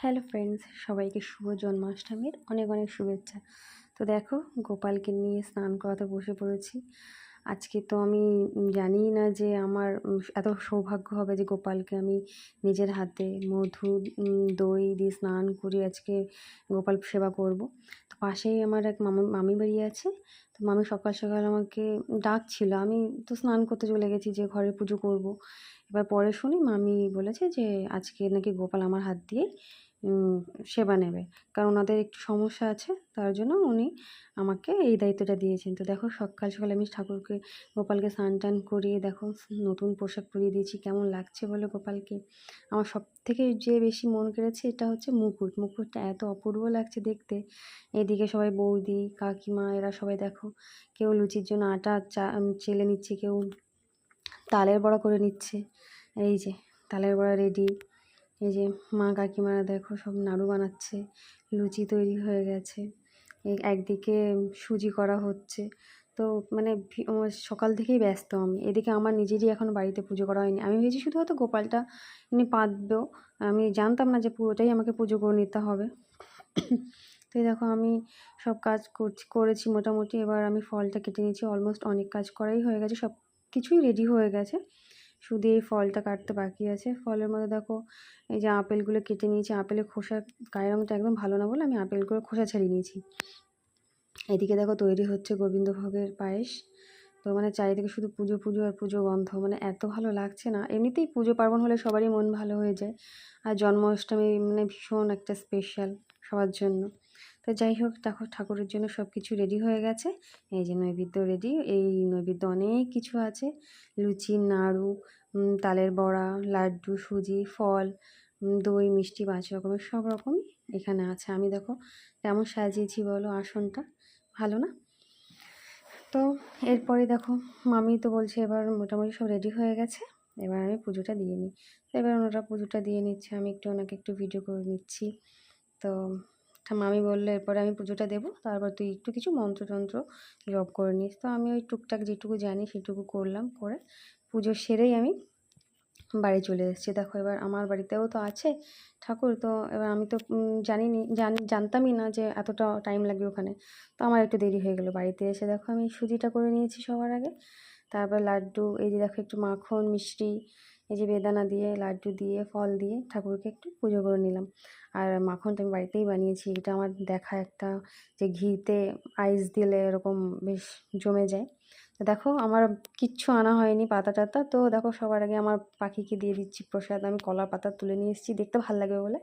Hello friends, সবাইকে শুভ জন্মাষ্টমীর অনেক অনেক শুভেচ্ছা। তো দেখো, গোপালকে নিয়ে স্নান করাতে বসে পড়েছি। আজকে তো আমি জানিই না যে আমার এত সৌভাগ্য হবে যে গোপালকে আমি নিজের হাতে মধু দই দিয়ে স্নান করিয়ে আজকে গোপাল সেবা করব। তো পাশেই আমার এক মামি বাড়ি আছে। তো মামি সকাল সকাল আমাকে ডাকছিল, আমি তো স্নান করতে চলে গেছি যে ঘরে পুজো করব। এবার পরে শুনি মামি বলেছে যে আজকে নাকি গোপাল আমার হাত দিয়ে উম সেবা নেবে। কারণ ওনাদের একটু সমস্যা আছে, তার জন্য উনি আমাকে এই দায়িত্বটা দিয়েছেন। তো দেখো, সকাল সকাল আমি গোপালকে স্নান টান করিয়ে দেখো নতুন পোশাক পরিয়ে দিয়েছি। কেমন লাগছে বলো গোপালকে? আমার সবথেকে যে বেশি মন কেড়েছে এটা হচ্ছে মুকুটটা এত অপূর্ব লাগছে দেখতে। এদিকে সবাই বৌদি, কাকিমা এরা সবাই দেখো, কেউ লুচির জন্য আটা চেলে নিচ্ছে, কেউ তালের বড়া করে নিচ্ছে। এই যে তালের বড়া রেডি। এই যে মা কাকিমারা দেখো সব নাড়ু বানাচ্ছে, লুচি তৈরি হয়ে গেছে, একদিকে সুজি করা হচ্ছে। তো মানে সকাল থেকেই ব্যস্ত আমি। এদিকে আমার নিজেরই এখন বাড়িতে পুজো করা হয়নি। আমি ভেবেছি শুধু হয়তো গোপালটা এমনি পাতবো, আমি জানতাম না যে পুরোটাই আমাকে পুজো করে নিতে হবে। তো এই দেখো আমি সব কাজ করেছি মোটামুটি। এবার আমি ফলটা কেটে নিয়েছি, অলমোস্ট অনেক কাজ করাই হয়ে গেছে, সব কিছুই রেডি হয়ে গেছে, শুধু এই ফলটা কাটতে বাকি আছে। ফলের মধ্যে দেখো এই যে আপেলগুলো কেটে নিয়েছি, আপেলের খোসার গায়ের রঙটা একদম ভালো না বলে আমি আপেলগুলো খোসা ছাড়িয়ে নিয়েছি। এদিকে দেখো তৈরি হচ্ছে গোবিন্দভোগের পায়েস। তো মানে চারিদিকে শুধু পুজো পুজো আর পুজো গন্ধ, মানে এত ভালো লাগছে না। এমনিতেই পুজো পার্বণ হলে সবারই মন ভালো হয়ে যায়, আর জন্মাষ্টমী মানে ভীষণ একটা স্পেশাল সবার জন্য। তো যাই হোক, দেখো ঠাকুরের জন্য সব কিছু রেডি হয়ে গেছে। এই যে নৈবেদ্য রেডি, এই নৈবেদ্য অনেক কিছু আছে, লুচি, নাড়ু, তালের বড়া, লাড্ডু, সুজি, ফল, দই, মিষ্টি, 5 রকমের সব রকমই এখানে আছে। আমি দেখো কেমন সাজিয়েছি বলো আসনটা, ভালো না? তো এরপরে দেখো মামি তো বলছে এবার মোটামুটি সব রেডি হয়ে গেছে, এবার আমি পুজোটা দিয়ে নিই। তো এবার ওনারা পুজোটা দিয়ে নিচ্ছে, আমি ওনাকে একটু ভিডিও করে নিচ্ছি। তো মামি বললো এরপরে আমি পুজোটা দেবো, তারপর তুই একটু কিছু মন্ত্রতন্ত্র জপ করে নিস। তো আমি ওই টুকটাক যেটুকু জানি সেটুকু করলাম, করে পুজো সেরেই আমি বাড়ি চলে এসেছি। দেখো এবার আমার বাড়িতেও তো আছে ঠাকুর, তো এবার আমি তো জানতামই না যে এতটা টাইম লাগবে ওখানে। তো আমার একটু দেরি হয়ে গেলো। বাড়িতে এসে দেখো আমি সুজিটা করে নিয়েছি সবার আগে, তারপর লাড্ডু, এই যে দেখো একটু মাখন মিষ্টি, এই যে বেদানা দিয়ে লাড্ডু দিয়ে ফল দিয়ে ঠাকুরকে একটু পুজো করে নিলাম। আর মাখনটা আমি বাড়িতেই বানিয়েছি, এটা আমার দেখা একটা, যে ঘিতে আইস দিলে এরকম বেশ জমে যায়। তো দেখো আমার কিচ্ছু আনা হয়নি পাতা টাতা। তো দেখো সবার আগে আমার পাখিকে দিয়ে দিচ্ছি প্রসাদ। আমি কলা পাতা তুলে নিয়ে এসেছি, দেখতে ভালো লাগবে বলে।